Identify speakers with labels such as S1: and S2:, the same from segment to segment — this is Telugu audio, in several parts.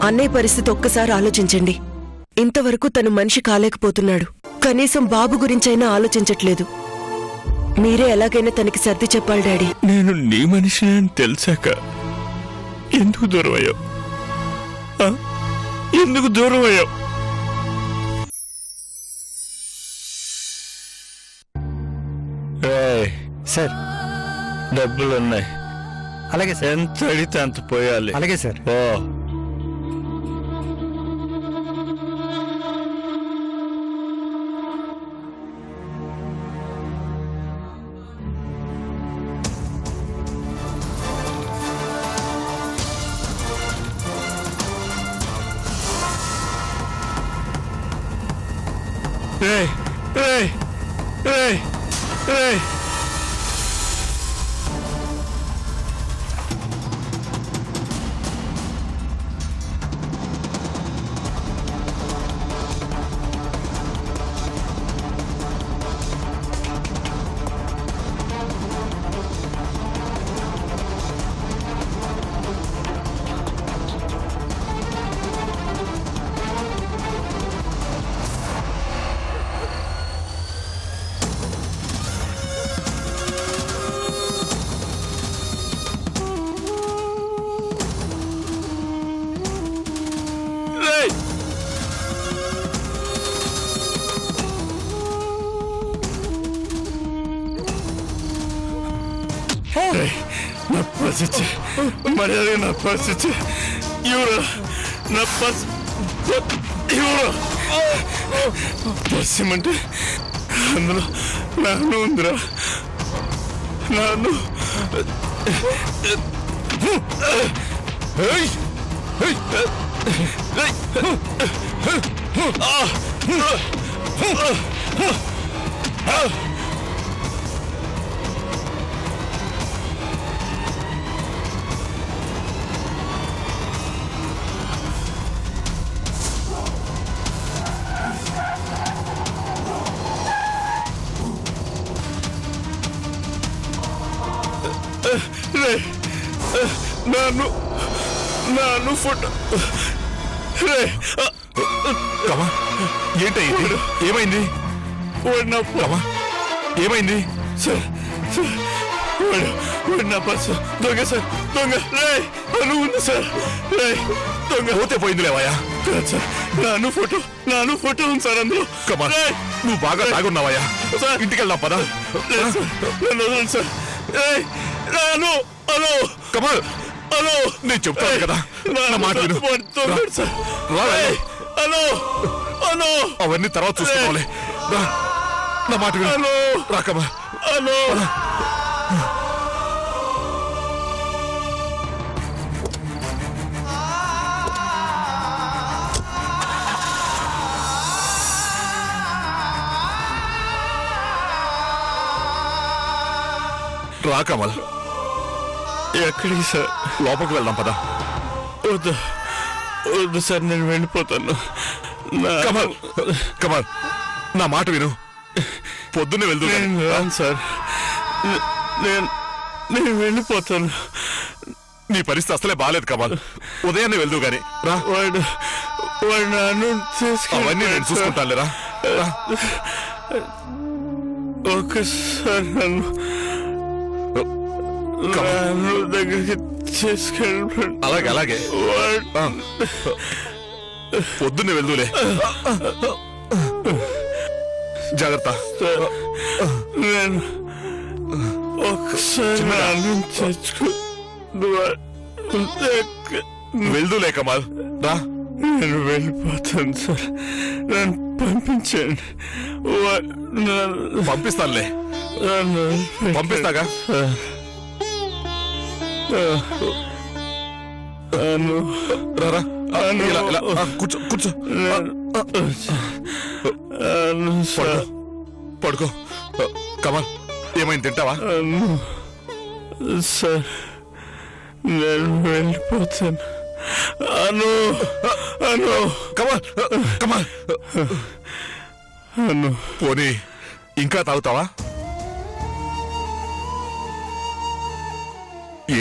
S1: అన్నయ్య పరిస్థితి ఒక్కసారి ఆలోచించండి. ఇంతవరకు తను మనిషి కాలేకపోతున్నాడు. కనీసం బాబు గురించైనా ఆలోచించట్లేదు. మీరే ఎలాగైనా తనకి సర్ది చెప్పాలి డాడీ.
S2: నేను నీ మనిషిని అని తెలిసాక ఎందుకు దూరం అయ్యావు? ఎందుకు దూరం అయ్యావు?
S3: సార్
S2: డబ్బులున్నాయి.
S3: అలాగే సార్.
S2: ఎంత అడిగితే అంత పోయాలి.
S3: అలాగే సార్.
S2: ఓ Hey! Hey! Hey! Hey! Na pacice, Maria na pacice, Jura, na pac, Jura. Pasimante, Andro, nanu undra, nanu. Hey, hey, hey. నాను ఫోటో కమా ఏంటయ్యింది? ఏమైంది? ఏమైంది? సార్ వాడు నా పర్సు దొంగ సార్, దొంగ అను ఉంది సార్. దొంగ పోతే పోయింది లేవాయా? సార్ నాను ఫోటో ఉంది సార్ అందులో. కమా నువ్వు బాగా తాగున్నావాయా? సార్ ఇంటికి వెళ్దాం పదా. నన్ను వదలండి సార్. నాను హలో కమల్, హలో నేను చెప్తాను కదా నా మాట విను. హలో హలో అవన్నీ తర్వాత చూసుకోవాలి. నా మాట విను. రా కమల్. హలో రా కమల్. ఎక్కడికి సార్? లోపలికి వెళ్దాం పదా. వద్దు వద్దు సార్, నేను వెళ్ళిపోతాను. కమల్ కమల్ నా మాట విను. పొద్దున్నే వెళ్దు. రాను సార్, నేను వెళ్ళిపోతాను. నీ పరిస్థితి అసలే బాగాలేదు కమల్. ఉదయాన్నే వెళ్దు గాని రా. వాడు నన్ను అవన్నీ నేను చూసుకుంటాను లేరా. ఒకసారి నన్ను దగ్గరికి తీసుకెళ్ళి. అలాగే అలాగే పొద్దున్నే వెళ్దులే. జాగ్రత్త. నేను ఒకసారి వెళ్దులే కమాల్ రా. నేను వెళ్ళిపోతాను సార్, నన్ను పంపించండి. పంపిస్తానులే, పంపిస్తాగా. రారా కూర్చో కూర్చో. పడుకో. కమల్ ఏమైంది? తింటావా? సార్ నేను వెళ్ళిపోతాను. అను అను కమల్ కమల్ అను పోనీ ఇంకా తాగుతావా?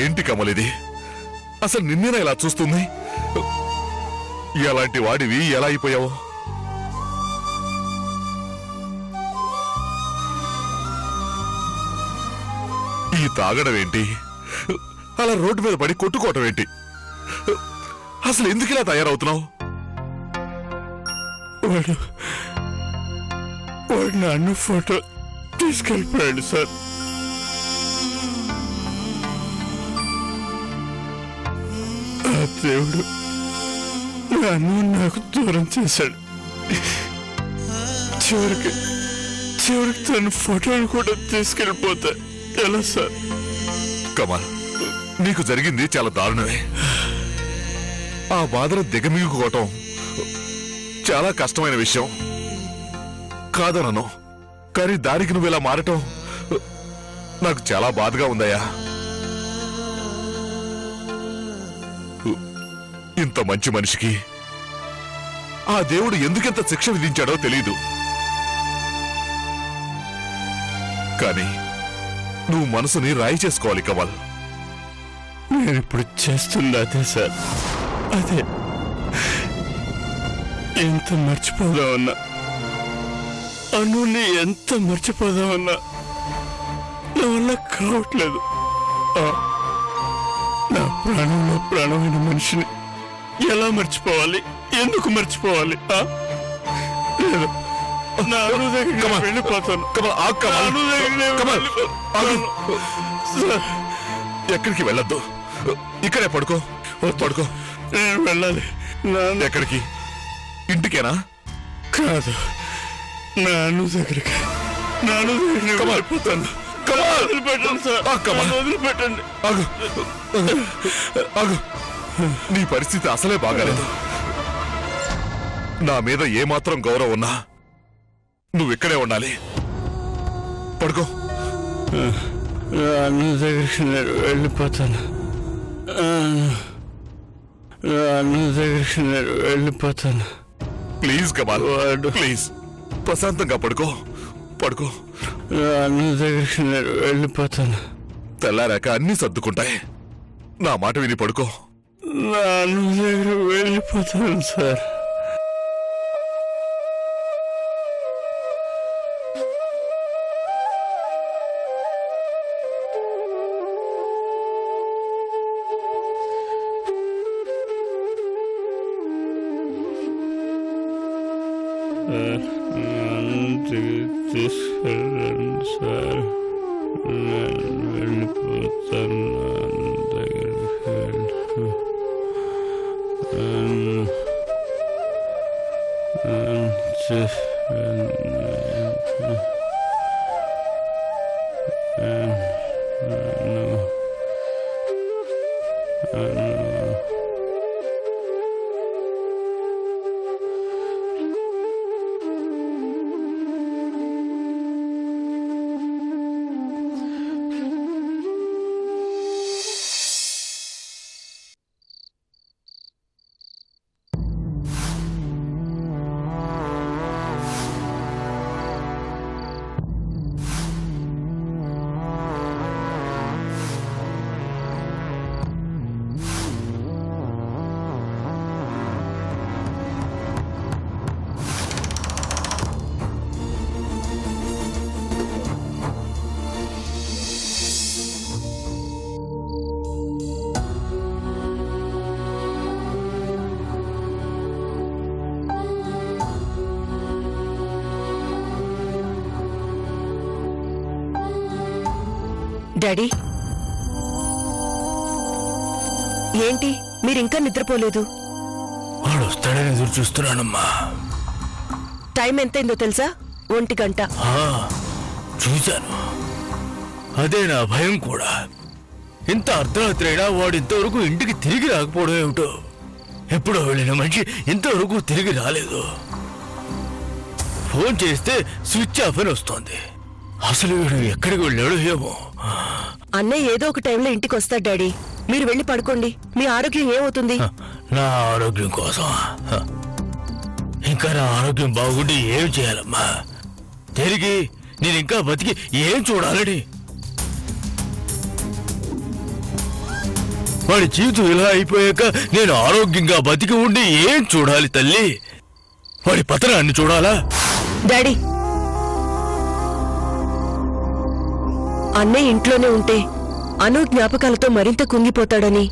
S2: ఏంటి కమల్ ఇది? అసలు నిన్నేనా ఇలా చూస్తుంది? ఎలాంటి వాడివి ఎలా అయిపోయావు? ఈ తాగడం ఏంటి? అలా రోడ్డు మీద పడి కొట్టుకోవటం ఏంటి? అసలు ఎందుకు ఇలా తయారవుతున్నావు?
S4: వాడు నన్ను ఫోటో తీసుకెళ్ళిపోయాడు సార్. ఆ దేవుడు నన్ను నాకు దూరం చేశాడు. చివరికి తన ఫోటోను కూడా తీసుకెళ్ళిపోతా ఎలా సార్?
S2: కమల్, నీకు జరిగింది చాలా దారుణమే. ఆ బాధను దిగమిగుకోవటం చాలా కష్టమైన విషయం కాదనను, కానీ దానికి నువ్వు ఇలా మారటం నాకు చాలా బాధగా ఉందయ్యా. ఇంత మంచి మనిషికి ఆ దేవుడు ఎందుకెంత శిక్ష విధించాడో తెలీదు. కానీ నువ్వు మనసుని రాయి చేసుకోవాలి కమల్.
S4: నేను ఇప్పుడు చేస్తుంది అదే సార్, అదే. ఎంత మర్చిపోదామన్నా, అనుని ఎంత మర్చిపోదామన్నా నా వల్ల కావట్లేదు. నా ప్రాణంలో ప్రాణమైన మనిషిని ఎలా మర్చిపోవాలి? ఎందుకు మర్చిపోవాలి? లేదు, నా అను దగ్గర వెళ్ళిపోతాను.
S2: ఎక్కడికి వెళ్ళొద్దు, ఇక్కడే పడుకో. పడుకో.
S4: నేను వెళ్ళాలి.
S2: ఎక్కడికి? ఇంటికేనా?
S4: కాదు, నా అను దగ్గరికి. నా అను దగ్గరికి వెళ్ళిపోతాను. వదిలిపెట్టండి సార్, వదిలిపెట్టండి.
S2: నీ పరిస్థితి అసలే బాగాలేదు. నా మీద ఏమాత్రం గౌరవం ఉన్నా నువ్వు ఇక్కడే ఉండాలి. పడుకో.
S4: అన్న దగ్గరికి నేను వెళ్ళిపోతాను. అన్న దగ్గరికి నేను వెళ్ళిపోతాను.
S2: ప్లీజ్ కమాల్, ప్లీజ్ ప్రశాంతంగా పడుకో. పడుకో.
S4: అన్న దగ్గరికి నేను వెళ్ళిపోతాను.
S2: తెల్లారాక అన్నీ సర్దుకుంటాయి. నా మాట విని పడుకో.
S4: అన్న దగ్గర వెళ్ళిపోతాను సార్. తీసుకెళ్ళండి సార్, నేను వెళ్ళిపోతాను.
S1: డాడీ, ఏంటి మీరింకా నిద్రపోలేదు?
S4: వాడు వస్తాడని ఎదురు చూస్తున్నానమ్మా.
S1: టైం ఎంతైందో తెలుసా? 1 గంట.
S4: చూశాను, అదే నా భయం కూడా. ఇంత అర్ధరాత్రి అయినా వాడు ఇంతవరకు ఇంటికి తిరిగి రాకపోవడం ఏమిటో. ఎప్పుడో వెళ్ళిన మనిషి ఇంతవరకు తిరిగి రాలేదు. ఫోన్ చేస్తే స్విచ్ ఆఫ్ అని వస్తోంది. అసలు వీడు ఎక్కడికి వెళ్ళాడు ఏమో.
S1: అన్నయ్య ఏదో ఒక టైంలో ఇంటికి వస్తాడు డాడీ. మీరు వెళ్ళి పడుకోండి. మీ ఆరోగ్యం ఏమవుతుంది?
S4: నా ఆరోగ్యం కోసం ఇంకా నా ఆరోగ్యం బాగుండి ఏం చేయాలమ్మా? తిరిగి నేను ఇంకా బతికి ఏం చూడాలని? వాడి జీవితం ఇలా అయిపోయాక నేను ఆరోగ్యంగా బతికి ఉండి ఏం చూడాలి తల్లి? వాడి పతనాన్ని చూడాలా?
S1: డాడీ, అన్నయ్య ఇంట్లోనే ఉంటే అను జ్ఞాపకాలతో మరింత కుంగిపోతాడని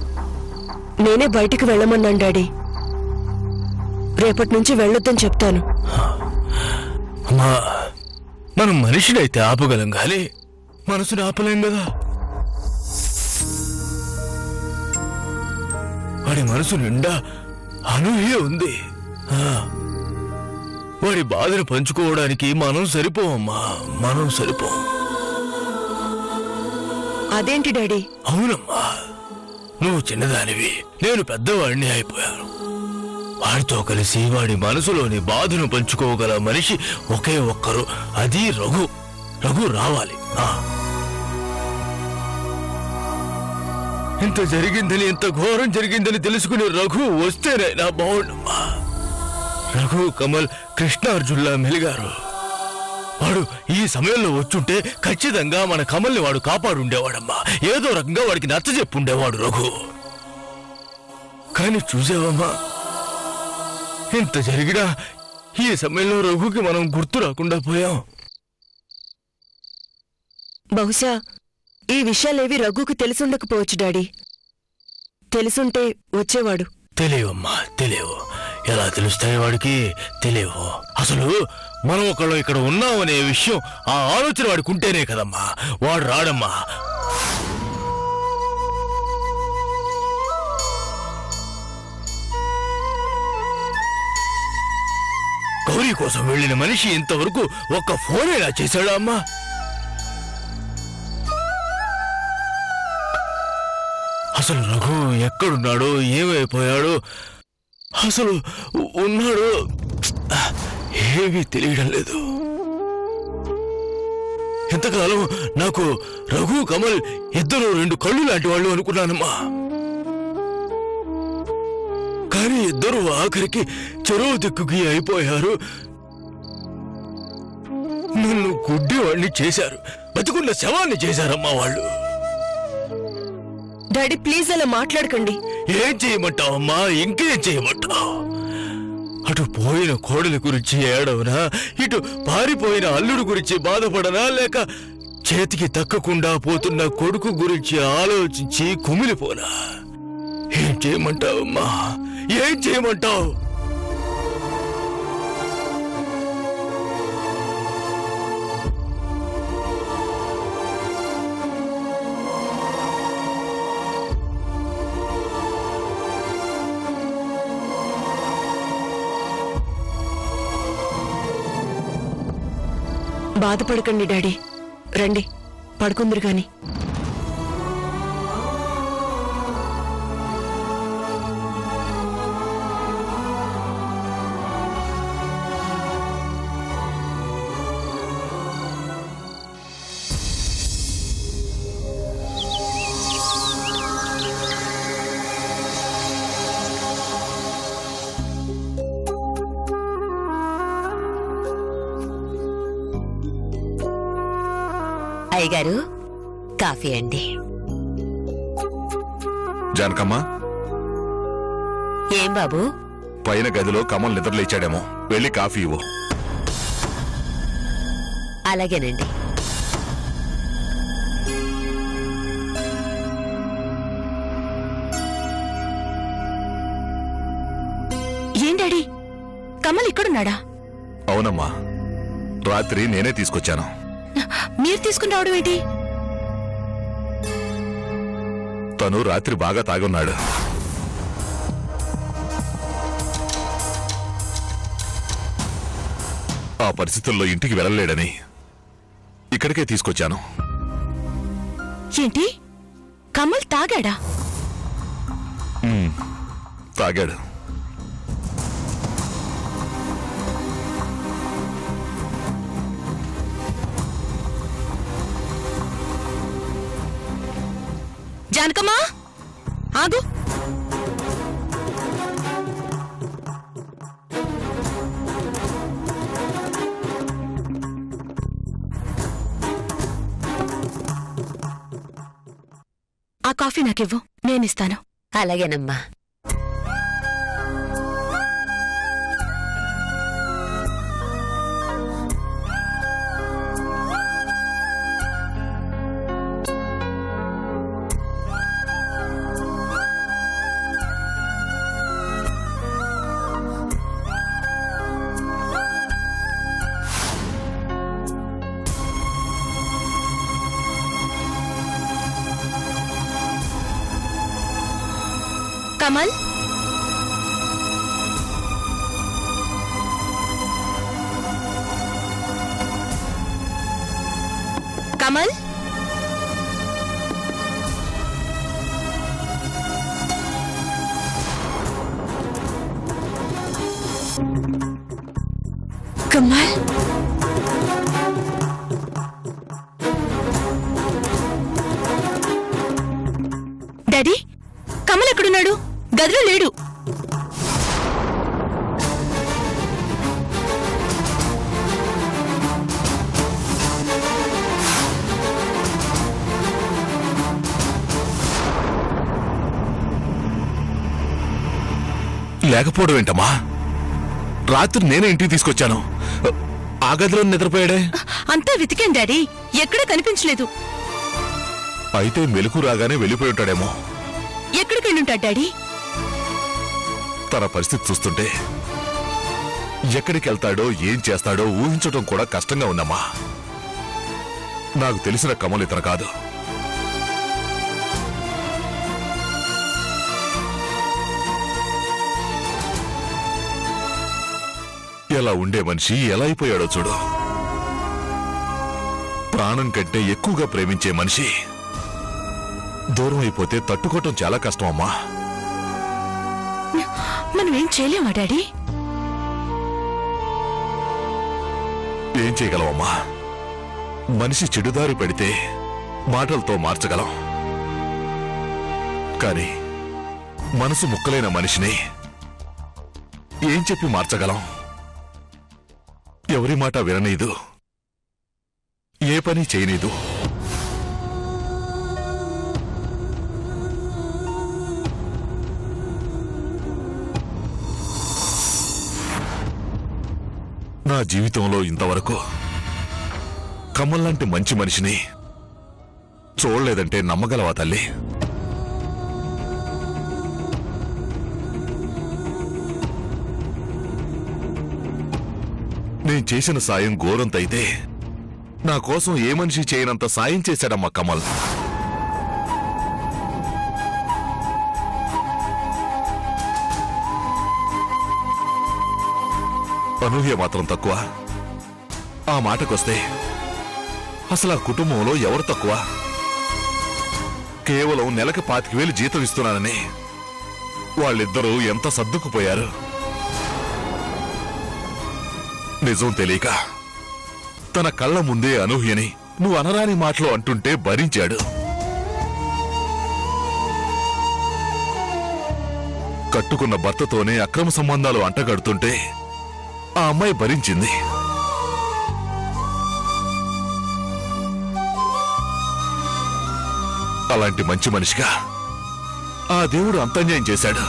S1: నేనే బయటికి వెళ్ళమన్నాను డాడీ. రేపటి నుంచి వెళ్ళొద్దని చెప్తాను.
S4: అమ్మా, మనం మనిషినైతే ఆపగలం గాని మనసుని ఆపలేం కదా. వాడి మనసు నిండా అనూహ్య ఉంది. వాడి బాధను పంచుకోవడానికి మనం సరిపోవమ్మా, మనం సరిపోం.
S1: అదేంటి డాడీ?
S4: అవునమ్మా, నువ్వు చిన్నదానివి, నేను పెద్దవాడిని అయిపోయాను. వాడితో కలిసి వాడి మనసులోని బాధను పంచుకోగల మనిషి ఒకే ఒక్కరు, అది రఘు. రఘు రావాలి. ఇంత జరిగిందని, ఇంత ఘోరం జరిగిందని తెలుసుకుని రఘు వస్తేనైనా బాగుండమ్మా. రఘు, కమల్ కృష్ణార్జున్లా మెలిగారు. వాడు ఈ సమయంలో వచ్చుంటే ఖచ్చితంగా మన కమల్ని వాడు కాపాడుండేవాడమ్మా. ఏదో రకంగా వాడికి నచ్చజెప్పుండేవాడు రఘు. కానీ చూసావమ్మా, ఇంత జరిగినా ఈ సమయంలో రఘుకి మనం గుర్తు రాకుండా పోయాం.
S1: బహుశా ఈ విషయాలేవి రఘుకు తెలిసుండకపోవచ్చు డాడీ. తెలుసుంటే వచ్చేవాడు.
S4: తెలియవమ్మా, తెలియవు. ఎలా తెలుస్తాయి వాడికి? తెలియవు. అసలు మనం ఒకళ్ళు ఇక్కడ ఉన్నామనే విషయం, ఆ ఆలోచన వాడికి ఉంటేనే కదమ్మా వాడు రాడమ్మా. గౌరీ కోసం వెళ్ళిన మనిషి ఇంతవరకు ఒక్క ఫోన్ ఎలా చేశాడా అమ్మా? అసలు రఘు ఎక్కడున్నాడో, ఏమైపోయాడో, అసలు ఉన్నాడో ఏమీ తెలియడం లేదు. ఎంతకాలం నాకు రఘు, కమల్ ఇద్దరు రెండు కళ్ళు లాంటి వాళ్ళు అనుకున్నానమ్మా. కానీ ఇద్దరు ఆఖరికి చెరువు దిక్కుకి అయిపోయారు. నన్ను గుడ్డివాణ్ణి చేశారు, బతికున్న శవాన్ని చేశారమ్మా వాళ్ళు.
S1: డాడీ ప్లీజ్ అలా మాట్లాడకండి.
S4: ఏం చేయమంటావమ్మా? ఇంకేం చేయమంటావు? అటు పోయిన కోడలి గురించి ఏడవనా, ఇటు పారిపోయిన అల్లుడు గురించి బాధపడనా, లేక చేతికి దక్కకుండా పోతున్న కొడుకు గురించి ఆలోచించి కుమిలిపోనా? ఏం చేయమంటావమ్మా? ఏం చేయమంటావు?
S1: బాధపడకండి డాడీ, రండి పడుకుందరు గాని.
S5: అయ్యగారు, కాఫీ అండి.
S2: జానకమ్మ,
S5: ఏం బాబు?
S2: పైన గదిలో కమల్ నిద్రలేచాడేమో, వెళ్ళి కాఫీ ఇవ్వు.
S5: అలాగేనండి.
S1: ఏం డాడీ, కమల్ ఇక్కడున్నాడా?
S2: అవునమ్మా, రాత్రి నేనే తీసుకొచ్చాను.
S1: మీరు తీసుకుని రావడం ఏంటి?
S2: తను రాత్రి బాగా తాగున్నాడు. ఆ పరిస్థితుల్లో ఇంటికి వెళ్ళలేడని ఇక్కడికే తీసుకొచ్చాను.
S1: ఏంటి, కమల్ తాగాడా?
S2: తాగాడు.
S1: జానకమ్మా, ఆగు. ఆ కాఫీ నాకివ్వు, నేనిస్తాను.
S5: అలాగేనమ్మా.
S1: కమల్, కమల్, కమల్, డాడీ, కమల్ ఎక్కడున్నాడు? గదిలో లేడు.
S2: లేకపోవడం ఏంటమ్మా? రాత్రి నేనే ఇంటికి తీసుకొచ్చాను. ఆ గదిలో నిద్రపోయాడే.
S1: అంతా వెతికాను డాడీ, ఎక్కడా కనిపించలేదు.
S2: అయితే మెలకు రాగానే వెళ్ళిపోయి ఉంటాడేమో.
S1: ఎక్కడికి వెళ్ళుంటాడు డాడీ?
S2: తన పరిస్థితి చూస్తుంటే ఎక్కడికి వెళ్తాడో ఏం చేస్తాడో ఊహించడం కూడా కష్టంగా ఉందమ్మా. నాకు తెలిసిన కమల్ ఇతను కాదు. ఎలా ఉండే మనిషి ఎలా అయిపోయాడో చూడు. ప్రాణం కంటే ఎక్కువగా ప్రేమించే మనిషి దూరం అయిపోతే తట్టుకోవటం చాలా కష్టం అమ్మా.
S1: మనం ఏం చేయలేమా డాడీ?
S2: ఏం చేయగలవమ్మా? మనిషి చెడుదారి పెడితే మాటలతో మార్చగలం, కానీ మనసు ముక్కలైన మనిషిని ఏం చెప్పి మార్చగలం? ఎవరి మాట విననీదు, ఏ పని చేయనీదు. నా జీవితంలో ఇంతవరకు కమల్ లాంటి మంచి మనిషిని చూడలేదంటే నమ్మగలవా తల్లి? నేను చేసిన సాయం ఘోరంతైతే నా కోసం ఏ మనిషి చేయనంత సాయం చేశాడమ్మా కమల్. అనూహ్య మాత్రం తక్కువ? ఆ మాటకొస్తే అసలు ఆ కుటుంబంలో ఎవరు తక్కువ? కేవలం నెలకు 25,000 జీతం ఇస్తున్నానని వాళ్ళిద్దరూ ఎంత సర్దుకుపోయారు. నిజం తెలియక తన కళ్ళ ముందే అనూహ్యని నువ్వు అనరాని మాటలు అంటుంటే భరించాడు. కట్టుకున్న భర్తతోనే అక్రమ సంబంధాలు అంటగడుతుంటే ఆ అమ్మాయి భరించింది. అలాంటి మంచి మనిషిగా ఆ దేవుడు అంత అన్యాయం చేశాడు.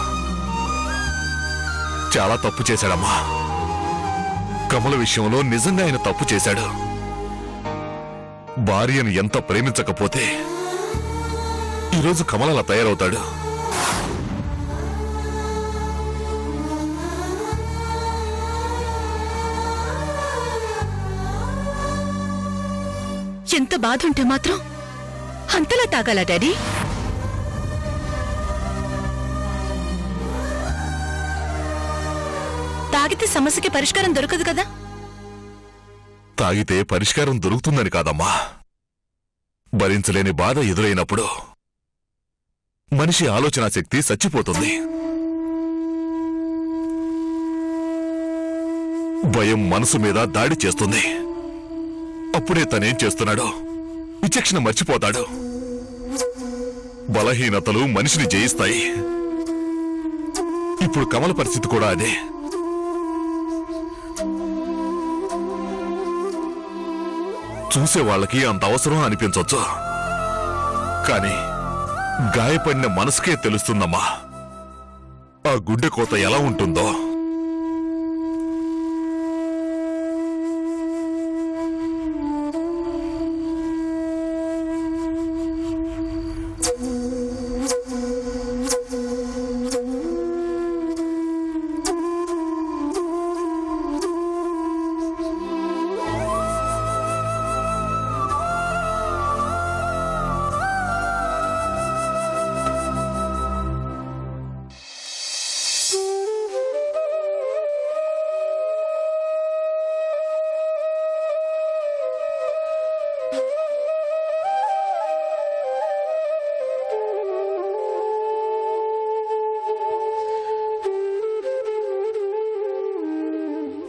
S2: చాలా తప్పు చేశాడమ్మా. కమల విషయంలో నిజంగా ఆయన తప్పు చేశాడు. భార్యను ఎంత ప్రేమించకపోతే ఈరోజు కమలలా తయారవుతాడు.
S1: ఎంత బాధ ఉంటే మాత్రం అంతలా తాగాలా డాడీ? తాగితే సమస్యకి పరిష్కారం దొరకదు కదా?
S2: తాగితే పరిష్కారం దొరుకుతుందని కాదమ్మా. భరించలేని బాధ ఎదురైనప్పుడు మనిషి ఆలోచనా శక్తి చచ్చిపోతుంది. భయం మనసు మీద దాడి చేస్తుంది. అప్పుడే తనేం చేస్తున్నాడో విచక్షణ మర్చిపోతాడు. బలహీనతలు మనిషిని జయిస్తాయి. ఇప్పుడు కమల పరిస్థితి కూడా అదే. చూసే వాళ్ళకి అంత అవసరం అనిపించవచ్చు, కానీ గాయపడిన మనసుకే తెలుస్తుందమ్మా ఆ గుండె కోత ఎలా ఉంటుందో.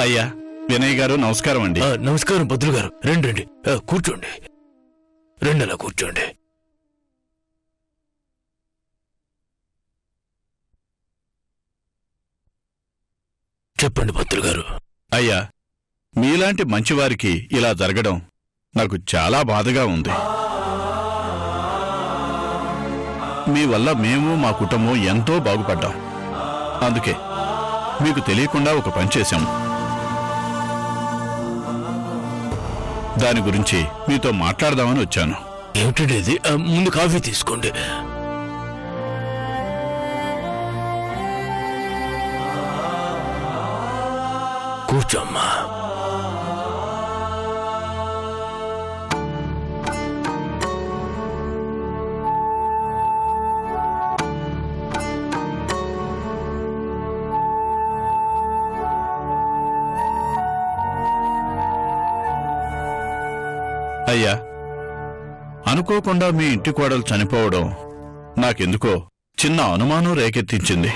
S6: అయ్యా వినయ్ గారు నమస్కారం అండి.
S4: నమస్కారం భద్రులు గారు, రండి రండి, కూర్చోండి, రండి, అలా కూర్చోండి. చెప్పండి భద్రులు గారు.
S6: అయ్యా మీలాంటి మంచివారికి ఇలా జరగడం నాకు చాలా బాధగా ఉంది. మీ వల్ల మేము మా కుటుంబం ఎంతో బాగుపడ్డాం. అందుకే మీకు తెలియకుండా ఒక పని చేశాము. దాని గురించి మీతో మాట్లాడదామని వచ్చాను.
S4: ఏమిటండి ఇది? ముందు కాఫీ తీసుకోండి. కూర్చోమ్మా.
S6: అయ్యా అనుకోకుండా మీ ఇంటి కోడలు చనిపోవడం నాకెందుకో చిన్న అనుమానం రేకెత్తించింది.